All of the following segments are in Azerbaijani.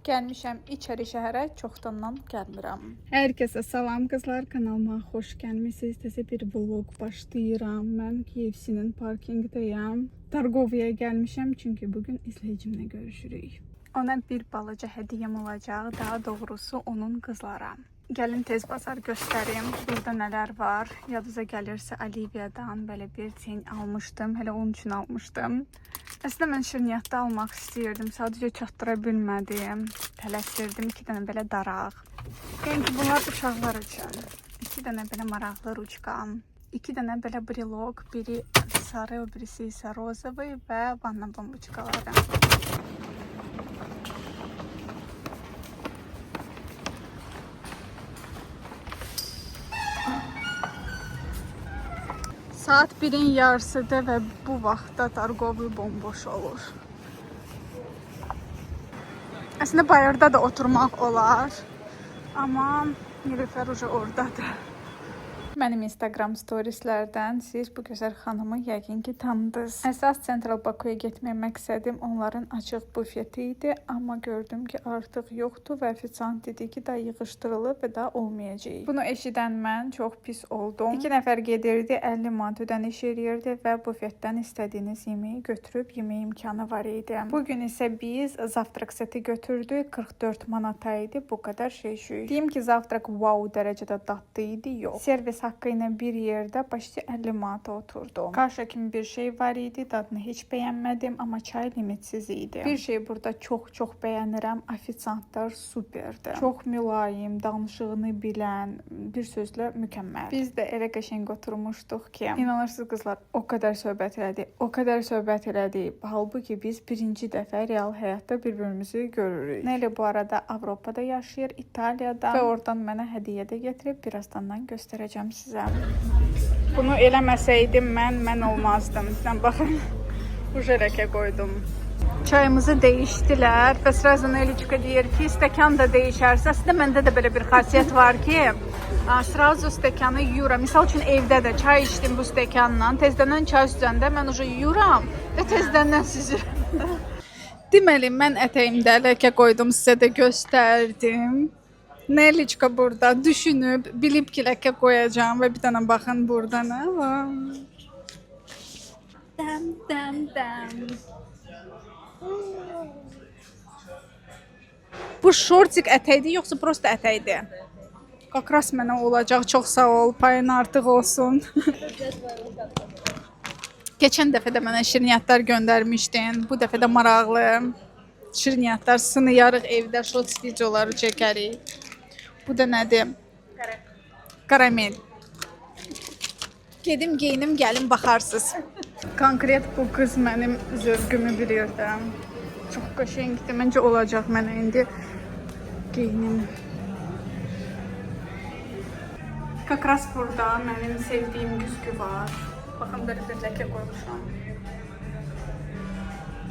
Gəlmişəm İçəri şəhərə, çoxdandan gəlmirəm. Hər kəsə salam qızlar, kanalıma xoş gəlmisiniz. Təzə bir vlog başlayıram. Mən KFC-nin parkingdəyəm. Targoviyaya gəlmişəm çünki bugün izləyicimlə görüşürük. Ona bir balaca hədiyyəm olacaq, daha doğrusu onun qızlara. Gəlin tez bazar göstərim. Burada nələr var? Yadınıza gəlirsə Olivia'dan belə bir çeyin almışdım. Hələ onun üçün almışdım. Əslində mən şirniyyatda almaq istəyirdim. Sadəcə çatdıra bilmədim. Tələsirdim. 2 dənə belə daraq. Yəni ki, bunlar uşaqlar üçün. 2 dənə belə maraqlı ruçka. 2 dənə belə brilok. Biri sarı, birisi isə rozavi və vanna bomboçkaları. Saat 1'in yarısıdır və bu vaxtda Targovi bomboş olur. Əslində bayırda da oturmaq olar, amma Nilüfer uca oradadır. Mənim Instagram storieslərdən siz bu gözəl xanımı yəqin ki tanıdınız. Əsas Central Bakuya getmək məqsədim onların açıq bufeti idi, amma gördüm ki artıq yoxdur və ofisiant dedi ki, daha yığışdırılıb və daha olmayacaq. Bunu eşidən mən çox pis oldum. 2 nəfər gedirdi, 50 manat ödəniş edirdi və bufetdən istədiyiniz yeməyi götürüb yemək imkanı var idi. Bugün isə biz zavtrak seti götürdük, 44 manata idi, bu qədər şey. Deyim ki, zavtrak wow dərəcədə dadlı idi, yox. Servis haqqı ilə bir yerdə başca 50 manata oturdum. Kaşa kimi bir şey var idi, dadını heç bəyənmədim, amma çay limitsiz idi. Bir şey burada çox bəyənirəm, ofisiantlar superdir. Çox mülayim, danışığını bilən, bir sözlə mükəmməl. Biz də elə qəşəng oturmuşduq ki, inanırsınız qızlar, o qədər söhbət elədik. Halbuki biz birinci dəfə real həyatda bir-birimizi görürük. Nələ bu arada Avropada yaşayır, İtaliyada və oradan mənə hədiyyə də gətirib birazdan göstərəcəm sizə. Bunu eləməsəydim mən olmazdım. Sən baxın, bu ləkə qoydum. Çayımızı dəyişdilər və sразу Neliçka deyir ki, stəkan da dəyişərsə. Aslında məndə də belə bir xasiyyət var ki, sразу stəkanı yuyuram. Misal üçün evdə də çay içdim bu stəkanla, tezdəndən çay süzəndə mən yuyuram və tezdəndən süzürəm. Deməli, mən ətəyimdə ləkə qoydum, sizə də göstərdim. Neliçka burada düşünüb, bilib ki ləkə qoyacağım və bir dənə baxın burada nə var. Dəm. Bu şortik ətəkdir, yoxsa prosta ətəkdir? Qaqras mənə olacaq, çox sağ ol, payın artıq olsun. Keçən dəfə də mənə şirniyyatlar göndərmişdin, bu dəfə də maraqlı. Şirniyyatlar sınıyarıq evdə, şorts videoları çəkərik. Bu da nədir? Karamel. Gedim, geyinim, gəlin, baxarsınız. Konkret bu qız mənim zövqümü bilirdi. Çox qəşəngdir. Məncə olacaq mənə indi geyinim. Kakras burada mənim sevdiyim güzgü var. Baxın, belə bir ləkə qoymuşam.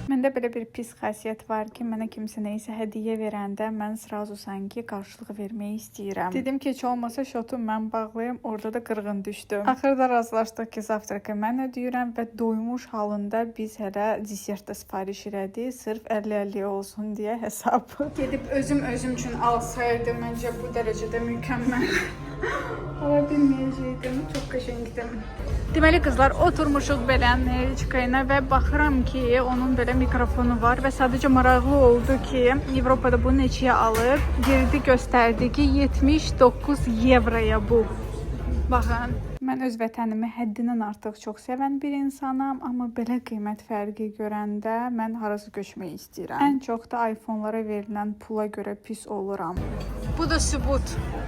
Məndə belə bir pis xasiyyət var ki, mənə kimsə nəyisə hədiyyə verəndə mən sразу sanki qarşılıq vermək istəyirəm. Dedim ki, heç olmasa şotu mən bağlayım, orada da qırğın düşdüm. Axırda razılaşdıq ki, zavtrakı mən ödəyirəm və doymuş halında biz hələ desertdə sifariş elədik, sırf 50-50 olsun deyə hesab. Gedib özüm üçün alsaydım, məncə bu dərəcədə mükəmməl ola bilməyəcəkdim. Çox qəşəngdir. Deməli qızlar, oturmuşuq belə Neliçka ilə və baxıram ki, onun belə mikrofonu var və sadəcə maraqlı oldu ki, Avropada bu neçəyə alıb, girdi göstərdi ki, 79 evroya bu. Baxın, mən öz vətənimi həddindən artıq çox sevən bir insanam, amma belə qiymət fərqi görəndə mən harası köçmək istəyirəm. Ən çox da iPhone-lara verilən pula görə pis oluram. Bu da sübut.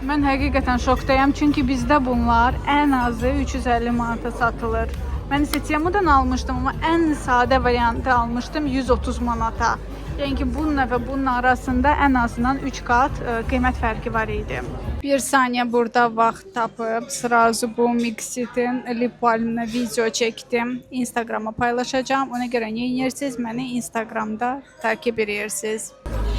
Mən həqiqətən şokdayam, çünki bizdə bunlar ən azı 350 manata satılır. Mən isə Temudan almışdım, amma ən sadə variantı almışdım 130 manata. Yəni ki, bununla və bunun arasında ən azından 3 qat qiymət fərqi var idi. Bir saniyə burada vaxt tapıb, sразу bu Mixit'in lip balmına video çəkdim. Instagrama paylaşacağım. Ona görə nə edirsiniz? Məni Instagramda takip edirsiniz.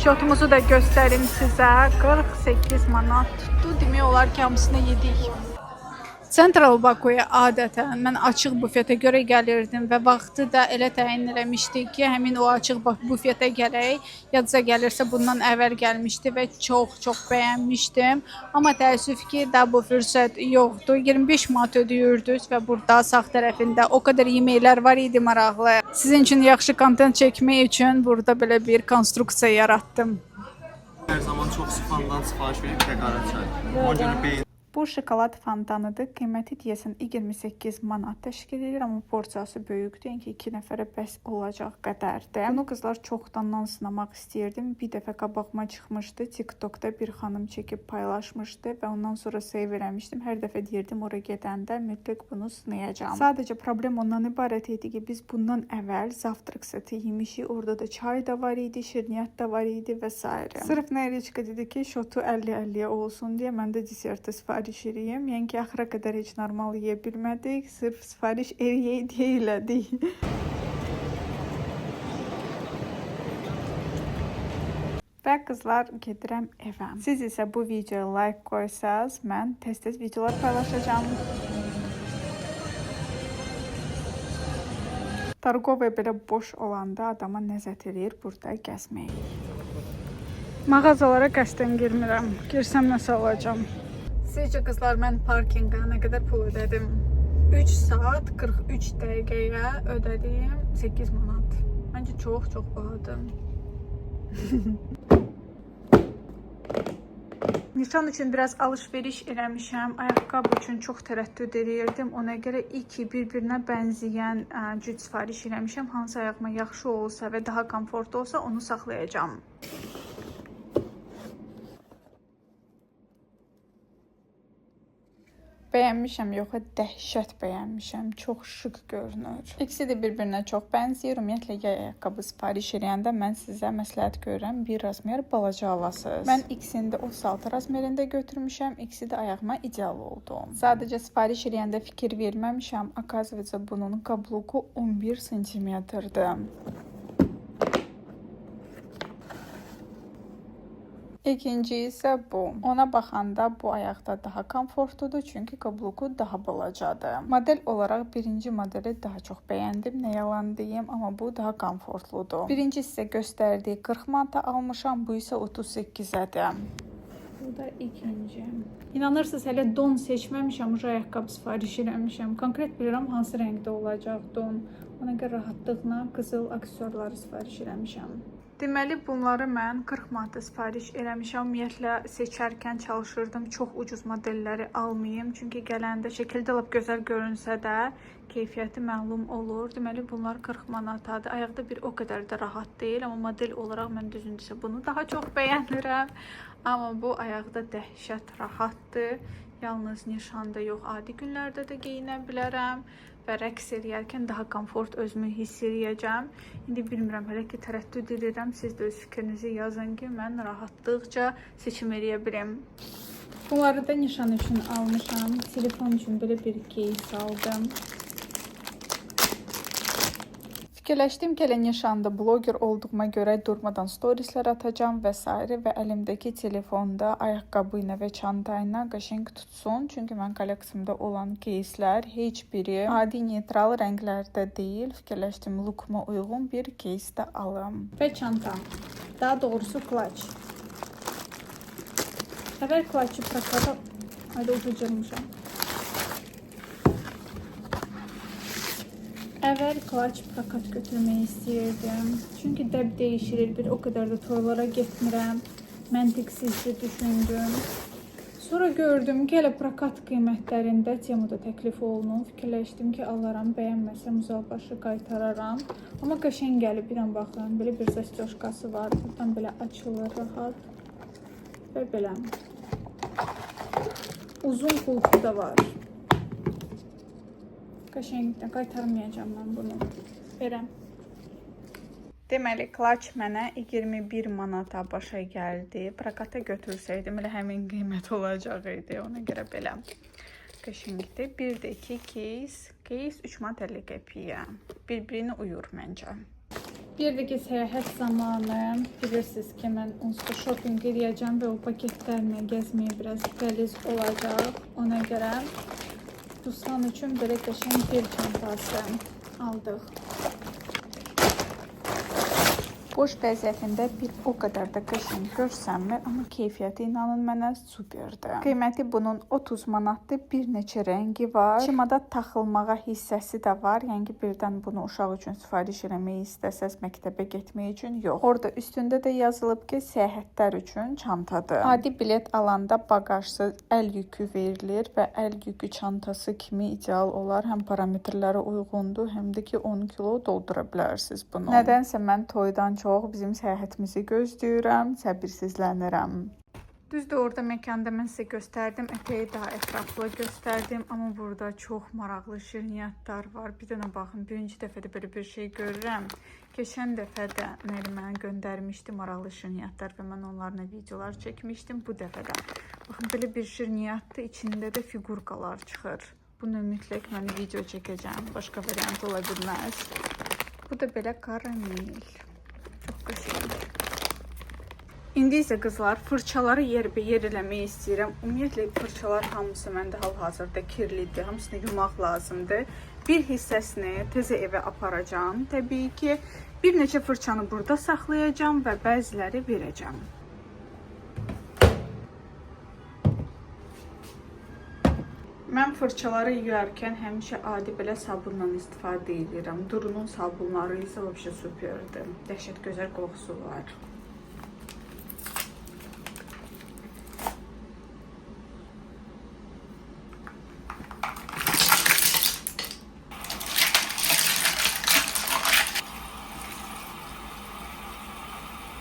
Şotumuzu da göstərim sizə. 48 manat tutdu. Demək olar ki, hamısını yedik. Central Bakuya adətən mən açıq bufetə görə gəlirdim və vaxtı da elə təyin eləmişdik ki, həmin o açıq bufetə gələk. Yadınıza gəlirsə bundan əvvəl gəlmişdi və çox bəyənmişdim. Amma təəssüf ki, daha bu fürsət yoxdur. 25 manat ödəyirdiniz və burada sağ tərəfində o qədər yeməklər var idi maraqlı. Sizin üçün yaxşı kontent çəkmək üçün burada belə bir konstruksiya yaratdım. Hər zaman çox sıfandan sifariş verib təqarat çay. Ona görə beyin. Bu şokolad fontanıdır. Qiyməti deyəsən 28 manat təşkil edir, amma porsiyası böyükdür. Yəni ki, 2 nəfərə bəs olacaq qədərdir. Bunu qızlar çoxdandan sınamaq istəyirdim. Bir dəfə qabağıma çıxmışdı. TikTokda bir xanım çəkib paylaşmışdı və ondan sonra save eləmişdim. Hər dəfə deyirdim ora gedəndə mütləq bunu sınayacağam. Sadəcə problem ondan ibarət idi ki, biz bundan əvvəl zavtrak seti yemişik. Orada da çay da var idi, şirniyyat da var idi və s. Sırf Nəyriçka dedi ki, şotu 50-50 olsun deyə mən də desertə sifariş eləyim. Yəni ki, axıra qədər heç normal yeyə bilmədik. Sırf sifariş eləyək deyə elədik. Və qızlar gedirəm evə. Siz isə bu videoya like qoysaz, mən tez-tez videolar paylaşacağam. Targovaya belə boş olanda adama nəzət eləyir burada gəzmək. Mağazalara qəsdən girmirəm. Girsəm nəsə alacağam. Sizcə qızlar, mən parkinqa nə qədər pul ödədim? 3 saat 43 dəqiqəyə ödədiyim 8 manat. Məncə çox bahadır. Nişan üçün biraz alış-veriş eləmişəm. Ayaqqabı üçün çox tərəddüd edirdim. Ona görə iki bir-birinə bənzəyən cüt sifariş eləmişəm. Hansı ayağıma yaxşı olsa və daha komfortlu olsa onu saxlayacağam. Bəyənmişəm, yox, dəhşət bəyənmişəm. Çox şık görünür. İkisi də bir-birinə çox bənzəyir. Ümumiyyətlə, yay ayaqqabı sifariş eləyəndə mən sizə məsləhət görürəm, bir razmer balaca alasınız. Mən ikisini də 36 razmerində götürmüşəm. İkisi də ayağıma ideal oldu. Sadəcə sifariş eləyəndə fikir verməmişəm. Akazvıca bunun kabluku 11 santimetrdir. İkinci isə bu. Ona baxanda bu ayaqda daha komfortludur, çünki kabluku daha balacadır. Model olaraq birinci modeli daha çox bəyəndim, nə yalan deyim, amma bu daha komfortludur. Birinci sizə göstərdiyi 40 manata almışam, bu isə 38-ədir. Bu da ikinci. İnanırsınız, hələ don seçməmişəm, ayaqqabı sifariş eləmişəm. Konkret bilirəm hansı rəngdə olacaq don. Ona görə rahatlıqla qızıl aksesuarları sifariş eləmişəm. Deməli, bunları mən 40 manata sifariş eləmişəm. Ümumiyyətlə, seçərkən çalışırdım çox ucuz modelləri almayım. Çünki gələndə şəkildə lap gözəl görünsə də keyfiyyəti məlum olur. Deməli, bunlar 40 manatadır. Ayaqda bir o qədər də rahat deyil. Amma model olaraq mən düzündüsə bunu daha çox bəyənirəm. Amma bu ayaqda dəhşət rahatdır. Yalnız nişanda yox, adi günlərdə də geyinə bilərəm. Və rəqs eləyərkən daha komfort özümü hiss eləyəcəm. İndi bilmirəm, hələ ki tərəddüd edirəm. Siz də öz fikrinizi yazın ki, mən rahatlıqca seçim eləyə bilim. Bunları da nişan üçün almışam. Telefon üçün belə bir case aldım. Fikirləşdim ki, elə nişanda bloger olduğuma görə durmadan storieslər atacağım və s. və əlimdəki telefonda ayaqqabı ilə və çanta ilə qəşəng tutsun. Çünki mən kolleksiyamda olan кейslər heç biri adi neytral rənglərdə deyil. Fikirləşdim, lookuma uyğun bir keys də alım. Və çanta. Daha doğrusu klaç. Əvvəl klaçı prakata... Hayda, ucacırmışam. Əvvəl klaç prakat götürməyi istəyirdim. Çünki dəb dəyişirir, bir o qədər də toylara getmirəm. Məntiqsizcə düşündüm. Sonra gördüm ki, elə prakat qiymətlərində Temuda təklif olunur. Fikirləşdim ki, alaram, bəyənməsəm uzaqbaşı qaytararam. Amma qəşəng gəlib, bir an baxın, belə bir zastyoşkası var. Buradan belə açılır rahat. Və belə. Uzun qulpu da var. Qəşəngdən qaytarmayacağım mən bunu. Verəm. Deməli, klaç mənə 21 manata başa gəldi. Prakata götürsəydim, elə həmin qiymət olacaq idi. Ona görə belə qəşəngdir. Bir də 2 case. Case 3 manat 50 qəpiyə. Bir-birini uyur məncə. Bir də ki, səyahət zamanı bilirsiniz ki, mən onsuz da shopping edəcəm və o paketlərlə gəzməyə biraz qəliz olacaq. Ona görə Ruslan üçün belə qəşəng bel çantası aldıq. Boş vəziyyətində bir o qədər də qəşəng görsənmir, amma keyfiyyəti inanın mənə superdir. Qiyməti bunun 30 manatdır, bir neçə rəngi var. Çimada taxılmağa hissəsi də var, yəni birdən bunu uşaq üçün sifariş eləmək istəsəz məktəbə getmək üçün yox. Orada üstündə də yazılıb ki, səyahətlər üçün çantadır. Adi bilet alanda baqajsız əl yükü verilir və əl yükü çantası kimi ideal olar. Həm parametrlərə uyğundur, həm də ki 10 kilo doldura bilərsiniz bunu. Nədənsə mən toydan çox bizim səyahətimizi gözləyirəm, səbirsizlənirəm. Düzdür, orada məkanda mən sizə göstərdim, ətəyi daha ətraflı göstərdim, amma burada çox maraqlı şirniyyatlar var. Bir dənə baxın, birinci dəfədə belə bir şey görürəm. Keçən dəfə də Nəriman göndərmişdi maraqlı şirniyyatlar və mən onlarla videolar çəkmişdim. Bu dəfə də baxın, belə bir şirniyyatdır, içində də figurkalar çıxır. Bunu mütləq mən video çəkəcəm, başqa variant ola bilməz. Bu da belə karamel. Çox qəşəng. İndi isə qızlar, fırçaları yerbəyer eləmək istəyirəm. Ümumiyyətlə fırçalar hamısı məndə hal-hazırda kirlidir. Hamısını yumaq lazımdır. Bir hissəsini təzə evə aparacağam. Təbii ki, bir neçə fırçanı burada saxlayacağam və bəziləri verəcəm. Mən fırçaları yuyarkən həmişə adi belə sabunla istifadə edirəm. Durunun sabunları isə vəbşə superdir. Dəhşət gözəl qoxusu var.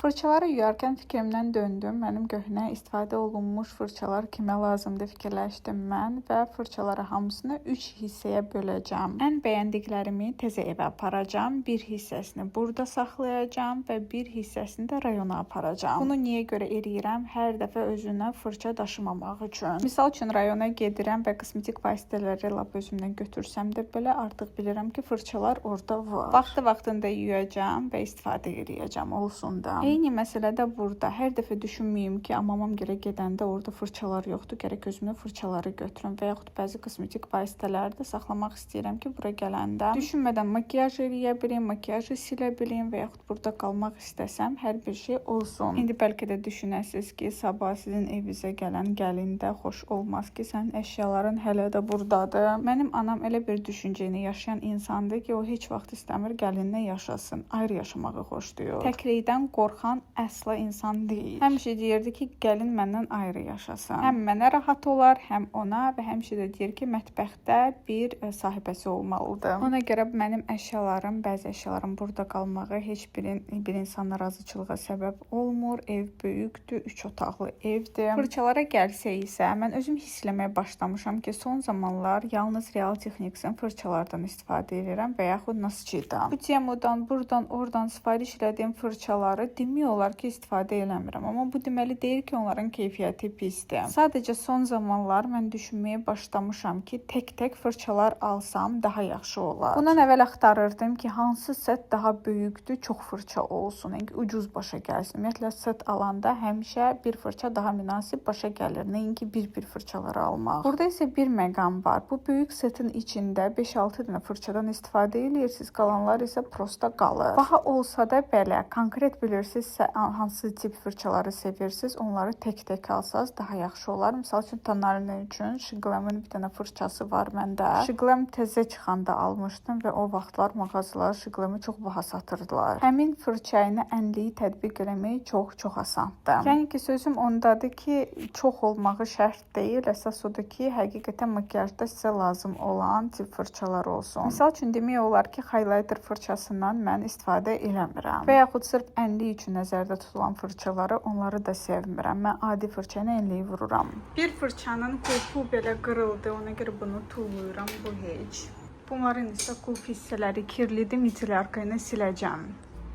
Fırçaları yuyarkən fikrimdən döndüm. Mənim köhnə istifadə olunmuş fırçalar kimə lazımdır fikirləşdim mən və fırçaları hamısını 3 hissəyə böləcəm. Ən bəyəndiklərimi təzə evə aparacağam. Bir hissəsini burada saxlayacağam və bir hissəsini də rayona aparacağam. Bunu niyə görə eləyirəm? Hər dəfə özünə fırça daşımamaq üçün. Misal üçün rayona gedirəm və kosmetik vasitələri lap özümdən götürsəm də belə artıq bilirəm ki, fırçalar orada var. Vaxtında yuyacağam və istifadə edəcəm, olsun da. Eyni məsələ də burada. Hər dəfə düşünməyim ki, amamam görə gedəndə orada fırçalar yoxdur, gərək özümlə fırçaları götürüm və yaxud bəzi kosmetik vasitələri də saxlamaq istəyirəm ki, bura gələndə düşünmədən makiyaj eləyə bilim, makiyajı silə bilim və yaxud burada qalmaq istəsəm, hər bir şey olsun. İndi bəlkə də düşünəsiniz ki, sabah sizin evinizə gələn gəlində xoş olmaz ki, sənin əşyaların hələ də buradadır. Mənim anam elə bir düşüncəni yaşayan insandır ki, o heç vaxt istəmir gəlinlə yaşasın, ayrı yaşamağı xoşlayır. Təklikdən qorxan əsla insan deyil. Həmişə deyirdi ki, gəlin məndən ayrı yaşasın. Həm mənə rahat olar, həm ona və həmişə də deyir ki, mətbəxdə bir sahibəsi olmalıdır. Ona görə mənim əşyalarım, bəzi əşyalarım burada qalmağı heç bir insanın razıçılığa səbəb olmur. Ev böyükdür, 3 otaqlı evdir. Fırçalara gəlsə isə, mən özüm hiss eləməyə başlamışam ki, son zamanlar yalnız Real Technics'in fırçalardan istifadə edirəm və yaxud Nasci'dan. Bu Temu'dan, buradan, oradan sifariş elədiyim fırçaları demək olar ki, istifadə eləmirəm. Amma bu deməli deyil ki, onların keyfiyyəti pisdir. Sadəcə son zamanlar mən düşünməyə başlamışam ki, tək-tək fırçalar alsam daha yaxşı olar. Bundan əvvəl axtarırdım ki, hansı set daha böyükdür, çox fırça olsun, yəni ucuz başa gəlsin. Ümumiyyətlə set alanda həmişə bir fırça daha münasib başa gəlir, nəinki bir fırçaları almaq. Burada isə bir məqam var. Bu böyük setin içində 5-6 dənə fırçadan istifadə edirsiniz, qalanlar isə prosta qalır. Baha olsa da belə, konkret bilirsinizsə hansı tip fırçaları sevirsiniz, onları tək-tək alsanız daha yaxşı olar. Misal üçün tonalin üçün Shiglam'ın bir dənə fırçası var məndə. Shiglam təzə çıxanda almışdım və o vaxtlar mağazalar Shiglam'ı çox baha satırdılar. Həmin fırçayını ənliyi tətbiq eləmək çox asandır. Yəni ki, sözüm ondadır ki, çox olmağı şərt deyil. Əsas odur ki, həqiqətən makiyajda sizə lazım olan tip fırçalar olsun. Misal üçün demək olar ki, highlighter fırçasından mən istifadə eləmirəm. Və yaxud sırf ənliyi üçün nəzərdə tutulan fırçaları, onları da sevmirəm. Mən adi fırça ilə ənliyi vururam. Bir fırçanın qulpu belə qırıldı, ona görə bunu tulluyuram, bu heç. Bunların isə qulp hissələri kirlidir, micelarka ilə siləcəm.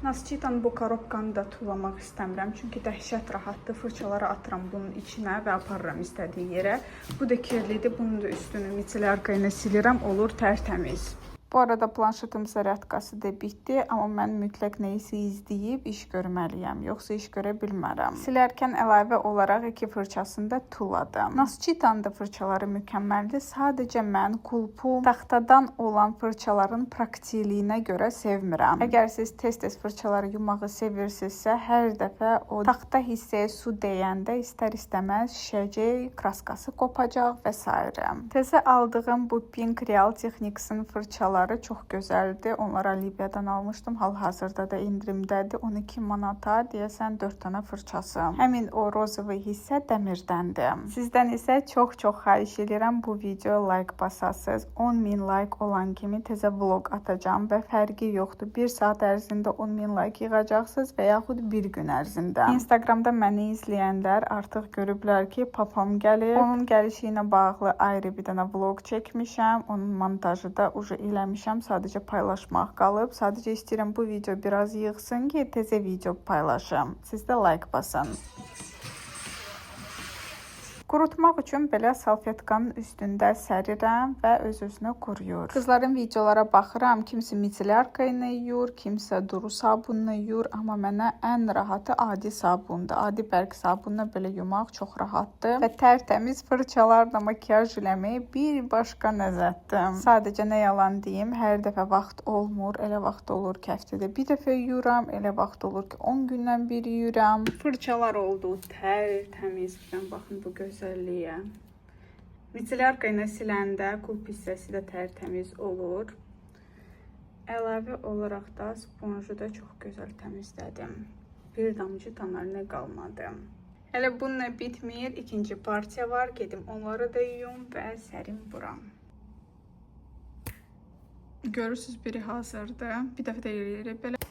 Nasci'dan bu korobkanı da tullamaq istəmirəm, çünki dəhşət rahatdır. Fırçaları atıram bunun içinə və aparıram istədiyi yerə. Bu da kirlidir, bunun da üstünü micelarka ilə silirəm, olur tərtəmiz. Bu arada planşetim zaryatkası da bitdi, amma mən mütləq nəyisə izləyib iş görməliyəm, yoxsa iş görə bilmərəm. Silərkən əlavə olaraq 2 fırçasını da tulladım. Naschitan da fırçaları mükəmməldir. Sadəcə mən kulpu taxtadan olan fırçaların praktikliyinə görə sevmirəm. Əgər siz tez-tez fırçaları yumağı sevirsinizsə, hər dəfə o taxta hissəyə su dəyəndə istər-istəməz şişəcək, kraskası kopacaq və s. Təzə aldığım bu Pink Real Technics'in fırçaları çox gözəldir. Onları Libya'dan almışdım. Hal-hazırda da indirimdədir. 12 manata deyəsən 4 dənə fırçası. Həmin o rozovi hissə dəmirdəndir. Sizdən isə çox-çox xahiş edirəm bu videoya like basasınız. 10.000 like olan kimi təzə vlog atacağım və fərqi yoxdur. 1 saat ərzində 10.000 like yığacaqsınız və yaxud bir gün ərzində. Instagramda məni izləyənlər artıq görüblər ki, papam gəlir. Onun gəlişi ilə bağlı ayrı bir dənə vlog çəkmişəm. Onun montajı da uca eləmişəm. Sadəcə paylaşmaq qalıb. Sadəcə istəyirəm bu video biraz yığsın ki, təzə video paylaşım. Siz də like basın. Qurutmaq üçün belə salfetkanın üstündə sərirəm və öz-özünə quruyur. Qızların videolara baxıram. Kimisi micelarka ilə yuyur, kimsə duru sabunla yuyur. Amma mənə ən rahatı adi sabundur. Adi bərk sabunla belə yumaq çox rahatdır. Və tərtəmiz fırçalarla makiyaj eləmək bir başqa ləzzətdir. Sadəcə nə yalan deyim, hər dəfə vaxt olmur. Elə vaxt olur ki, həftədə bir dəfə yuyuram. Elə vaxt olur ki, 10 gündən bir yuyuram. Fırçalar oldu tərtəmiz. Baxın bu gözəlliyə. Micelarka ilə siləndə kulp hissəsi də tərtəmiz olur. Əlavə olaraq da sponju da çox gözəl təmizlədim. Bir damcı damarına qalmadı. Hələ bununla bitmir. İkinci partiya var. Gedim onları da yuyum və sərim buram. Görürsünüz biri hazırdır. Bir dəfə də eləyirik belə.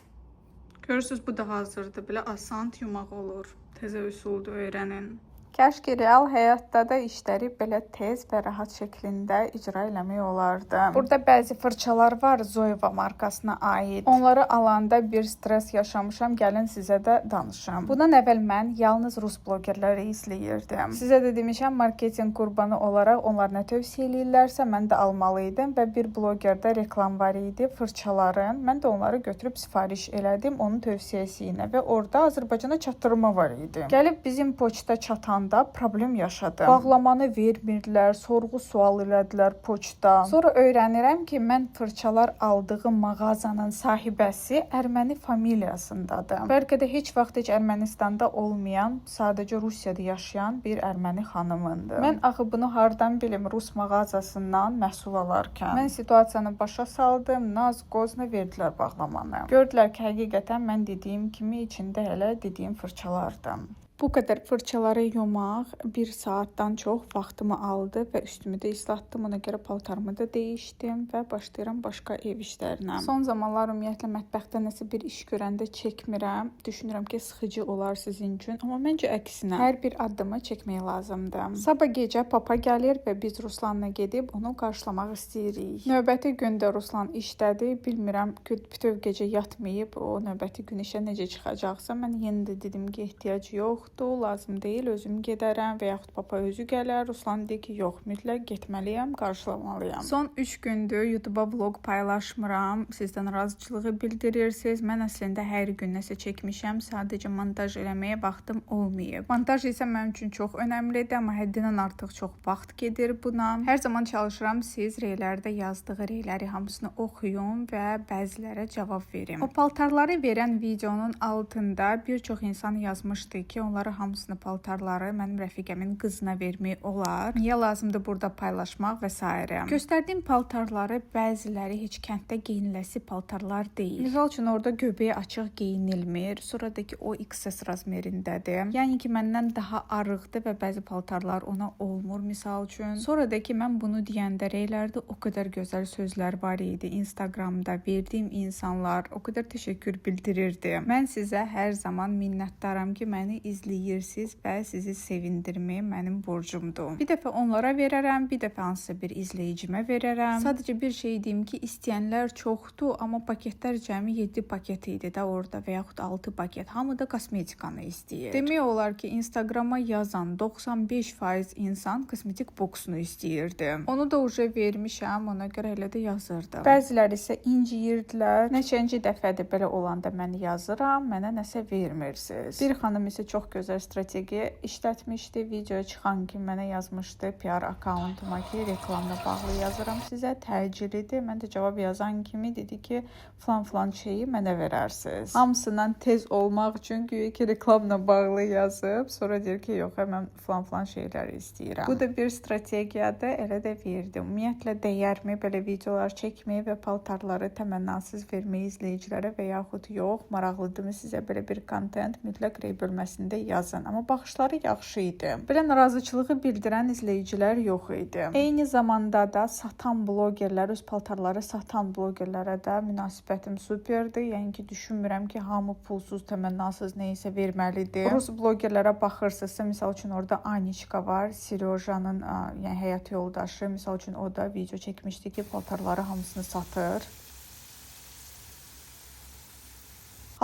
Görürsünüz bu da hazırdır. Belə asan yumaq olur. Təzə üsuldur, öyrənin. Kəşki real həyatda da işləri belə tez və rahat şəklində icra eləmək olardı. Burada bəzi fırçalar var Zoeva markasına aid. Onları alanda bir stres yaşamışam. Gəlin sizə də danışım. Bundan əvvəl mən yalnız rus blogerləri izləyirdim. Sizə də demişəm, marketinq qurbanı olaraq onlar nə tövsiyə eləyirlərsə mən də almalıydım və bir blogerdə reklam var idi fırçaların. Mən də onları götürüb sifariş elədim onun tövsiyəsi ilə və orada Azərbaycana çatdırma var idi. Gəlib bizim poçta çatan problem yaşadım. Bağlamanı vermirdilər, sorğu-sual elədilər poçta. Sonra öyrənirəm ki, mən fırçalar aldığım mağazanın sahibəsi erməni familiyasındadır. Bəlkə də heç vaxt heç Ermənistanda olmayan, sadəcə Rusiyada yaşayan bir erməni xanımındır. Mən axı bunu hardan bilim rus mağazasından məhsul alarkən. Mən situasiyanı başa saldım, naz qozna verdilər bağlamanı. Gördülər ki, həqiqətən mən dediyim kimi içində elə dediyim fırçalardı. Bu qədər fırçaları yumaq 1 saatdan çox vaxtımı aldı və üstümü də islatdım. Ona görə paltarımı da dəyişdim və başlayıram başqa ev işlərinə. Son zamanlar ümumiyyətlə mətbəxdə nəsə bir iş görəndə çəkmirəm. Düşünürəm ki, sıxıcı olar sizin üçün. Amma məncə əksinə hər bir addımı çəkmək lazımdır. Sabah gecə papa gəlir və biz Ruslanla gedib onu qarşılamaq istəyirik. Növbəti gündə Ruslan işdədir. Bilmirəm, bütöv gecə yatmayıb o növbəti gün işə necə çıxacaqsa. Mən yenə də dedim ki, ehtiyac yox. Lazım deyil, özüm gedərəm və yaxud papa özü gələr. Ruslan deyir ki, yox, mütləq getməliyəm, qarşılamalıyam. Son 3 gündür YouTube-a vlog paylaşmıram. Sizdən razıçılığı bildirirsiniz. Mən əslində hər gün nəsə çəkmişəm. Sadəcə montaj eləməyə vaxtım olmayıb. Montaj isə mənim üçün çox önəmlidir, amma həddindən artıq çox vaxt gedir buna. Hər zaman çalışıram siz reylərdə yazdığı reyləri hamısını oxuyun və bəzilərə cavab verim. O paltarları verən videonun altında bir çox insan yazmışdı ki, onları hamısını paltarları mənim rəfiqəmin qızına vermək olar. Niyə lazımdır burada paylaşmaq və s. Göstərdiyim paltarları bəziləri heç kənddə geyiniləsi paltarlar deyil. Misal üçün orada göbeyi açıq geyinilmir. Sonradakı o XS razmerindədir. Yəni ki, məndən daha arıqdır və bəzi paltarlar ona olmur misal üçün. Sonradakı mən bunu deyəndə reylərdə o qədər gözəl sözlər var idi. Instagramda verdiyim insanlar o qədər təşəkkür bildirirdi. Mən sizə hər zaman minnətdaram ki, məni izləyirsiniz. izləyirsiniz və sizi sevindirmək mənim borcumdur. Bir dəfə onlara verərəm, bir dəfə hansısa bir izləyicimə verərəm. Sadəcə bir şey deyim ki, istəyənlər çoxdur, amma paketlər cəmi 7 paket idi də orada və yaxud 6 paket. Hamı da kosmetikanı istəyir. Demək olar ki, Instagrama yazan 95% insan kosmetik boksunu istəyirdi. Onu da uca vermişəm, ona görə elə də yazırdım. Bəziləri isə inciyirdilər. Neçənci dəfədir belə olanda mən yazıram, mənə nəsə vermirsiniz. Bir xanım isə çox gözəl strategiya işlətmişdi. Videoya çıxan kimi mənə yazmışdı PR akkauntuma ki, reklamla bağlı yazıram sizə, təcilidir. Mən də cavab yazan kimi dedi ki, falan şeyi mənə verərsiniz. Hamısından tez olmaq üçün güya ki, reklamla bağlı yazıb, sonra deyir ki, yox, mən falan şeyləri istəyirəm. Bu da bir strategiyadır, elə də verdim. Ümumiyyətlə dəyərmi belə videolar çəkməyə və paltarları təmənnasız verməyə izləyicilərə və yaxud yox, maraqlıdırmı sizə belə bir kontent, mütləq rey bölməsində yazın. Amma baxışları yaxşı idi. Belə narazıçılığı bildirən izləyicilər yox idi. Eyni zamanda da satan blogerlər, öz paltarları satan blogerlərə də münasibətim superdir. Yəni ki, düşünmürəm ki, hamı pulsuz, təmənnasız nəyisə verməlidir. Rus blogerlərə baxırsınızsa, misal üçün orada Aniçka var, Seryojanın yəni həyat yoldaşı. Misal üçün o da video çəkmişdi ki, paltarları hamısını satır.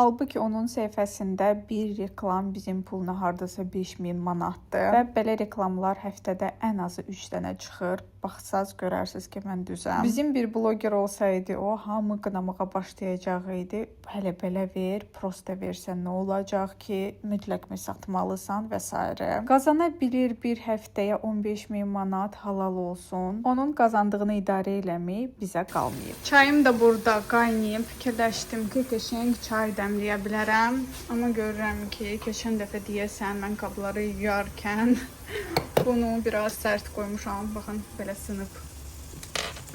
Halbuki onun səhifəsində bir reklam bizim puluna hardasa 5000 manatdır və belə reklamlar həftədə ən azı 3 dənə çıxır. Baxsaz görərsiniz ki, mən düzəm. Bizim bir bloger olsaydı, o hamı qınamağa başlayacaq idi. Hələ belə ver, prosta versən nə olacaq ki, mütləq mi satmalısan və s. Qazana bilir bir həftəyə 15.000 manat halal olsun. Onun qazandığını idarə eləmək bizə qalmayıb. Çayım da burada qaynayıb. Fikirləşdim ki, qəşəng çay dəmləyə bilərəm. Amma görürəm ki, keçən dəfə deyəsən mən qabları yuyarkən bunu biraz sərt qoymuşam. Baxın, belə sınıb.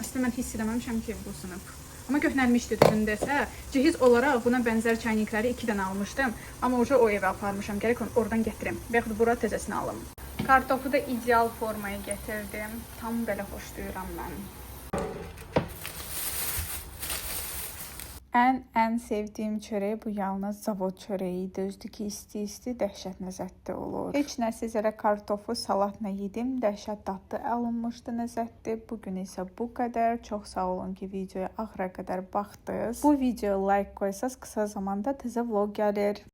Əslində mən hiss eləməmişəm ki, bu sınıb. Amma köhnəlmişdi düzündəsə. Cehiz olaraq buna bənzər çaynikləri 2 dənə almışdım. Amma o evə aparmışam. Gərək oradan gətirim. Və yaxud bura təzəsini alım. Kartofu da ideal formaya gətirdim. Tam belə xoşlayıram mən. Ən sevdiyim çörək bu yalnız zavod çörəyidir. Düzdür ki, isti-isti dəhşət ləzzətli olur. Heç nəsiz elə kartofu salatla yedim. Dəhşət dadlı alınmışdı, ləzzətli. Bugün isə bu qədər. Çox sağ olun ki, videoya axıra qədər baxdınız. Bu videoya like qoysaz qısa zamanda təzə vlog gəlir.